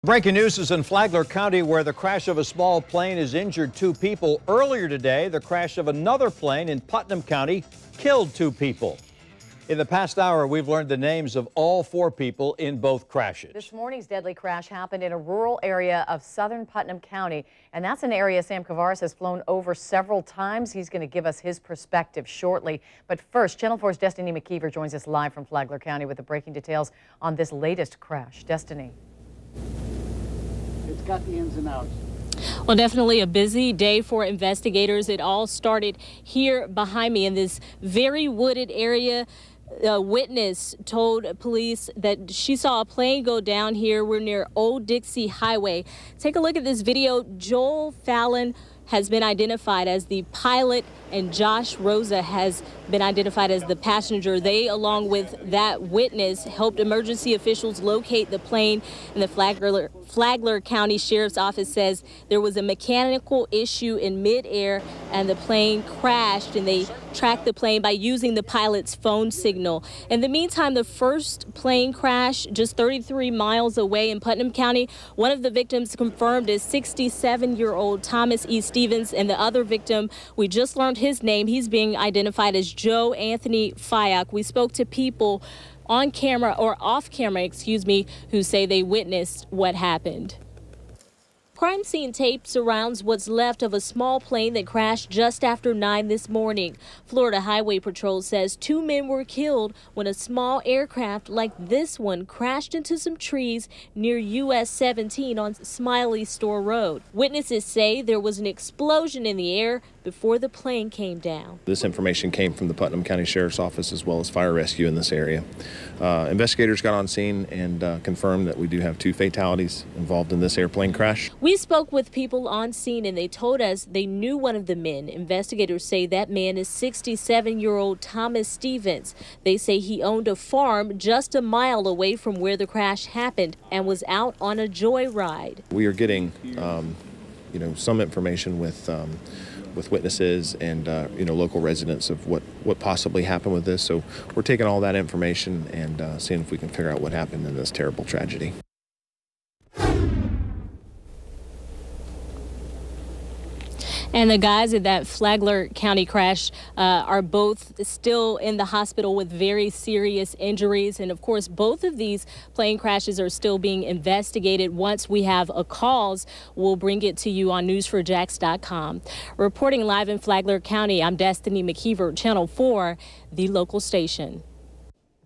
Breaking news is in Flagler County, where the crash of a small plane has injured 2 people. Earlier today, the crash of another plane in Putnam County killed 2 people. In the past hour, we've learned the names of all 4 people in both crashes. This morning's deadly crash happened in a rural area of southern Putnam County, and that's an area Sam Kavaris has flown over several times. He's going to give us his perspective shortly. But first, Channel 4's Destiny McKeever joins us live from Flagler County with the breaking details on this latest crash. Destiny. It's got the ins and outs. Well, definitely a busy day for investigators. It all started here behind me in this very wooded area. A witness told police that she saw a plane go down here. We're near Old Dixie Highway. Take a look at this video. Joel Fallon has been identified as the pilot, and Josh Rosa has been identified as the passenger. They, along with that witness, helped emergency officials locate the plane. And the Flagler County Sheriff's Office says there was a mechanical issue in midair and the plane crashed, and they tracked the plane by using the pilot's phone signal. In the meantime, the first plane crash just 33 miles away in Putnam County. One of the victims confirmed is 67-year-old Thomas E. Stevens, and the other victim, we just learned his name. He's being identified as Joe Anthony Fyock. We spoke to people on camera, or off camera, excuse me, who say they witnessed what happened. Crime scene tape surrounds what's left of a small plane that crashed just after 9 this morning. Florida Highway Patrol says 2 men were killed when a small aircraft like this one crashed into some trees near US 17 on Smiley Store Road. Witnesses say there was an explosion in the air before the plane came down. This information came from the Putnam County Sheriff's Office as well as fire rescue in this area. Investigators got on scene and confirmed that we do have 2 fatalities involved in this airplane crash. We spoke with people on scene, and they told us they knew one of the men. Investigators say that man is 67-year-old Thomas Stevens. They say he owned a farm just a mile away from where the crash happened and was out on a joyride. We are getting, some information with witnesses and local residents of what possibly happened with this. So we're taking all that information and seeing if we can figure out what happened in this terrible tragedy. And the guys at that Flagler County crash are both still in the hospital with very serious injuries. And of course, both of these plane crashes are still being investigated. Once we have a cause, we'll bring it to you on news4jax.com. Reporting live in Flagler County, I'm Destiny McKeever, Channel 4, the local station.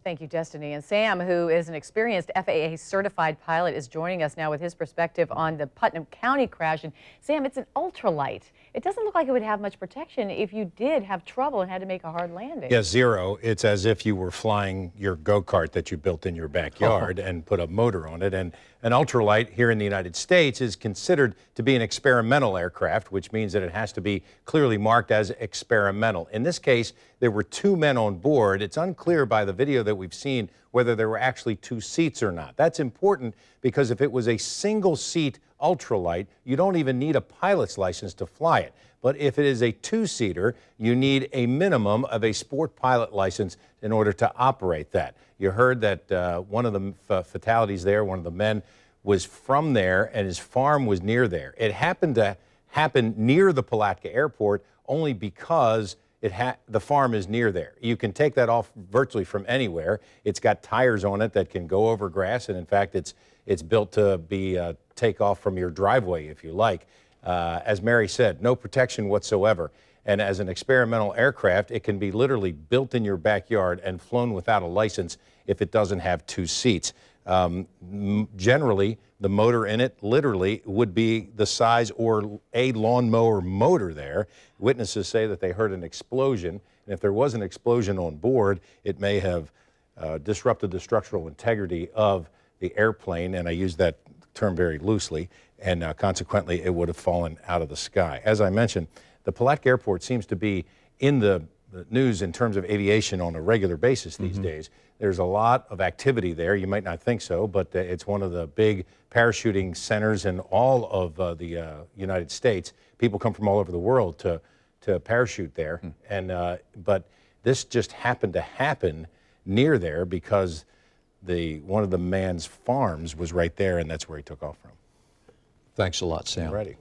Thank you, Destiny. And Sam, who is an experienced FAA certified pilot, is joining us now with his perspective on the Putnam County crash. And Sam, it's an ultralight. It doesn't look like it would have much protection if you did have trouble and had to make a hard landing. Yes, zero. It's as if you were flying your go-kart that you built in your backyard and put a motor on it. And an ultralight here in the United States is considered to be an experimental aircraft, which means that it has to be clearly marked as experimental. In this case, there were 2 men on board. It's unclear by the video that we've seen whether there were actually 2 seats or not. That's important because if it was a single-seat ultralight, you don't even need a pilot's license to fly it. But if it is a 2-seater, you need a minimum of a sport pilot license in order to operate that. You heard that one of the fatalities there, one of the men, was from there and his farm was near there. It happened to happen near the Palatka Airport only because the farm is near there. You can take that off virtually from anywhere. It's got tires on it that can go over grass, and in fact, it's built to be take off from your driveway if you like. As Mary said, no protection whatsoever. And as an experimental aircraft, it can be literally built in your backyard and flown without a license if it doesn't have 2 seats. Generally, the motor in it literally would be the size or a lawnmower motor there. Witnesses say that they heard an explosion, and if there was an explosion on board, it may have disrupted the structural integrity of the airplane, and I use that term very loosely, and consequently it would have fallen out of the sky. As I mentioned, the Palatka Airport seems to be in the news in terms of aviation on a regular basis these days. There's a lot of activity there. You might not think so, but it's one of the big parachuting centers in all of the United States. People come from all over the world to parachute there, and but this just happened to happen near there because one of the man's farms was right there, and that's where he took off from. Thanks a lot, Sam. Ready.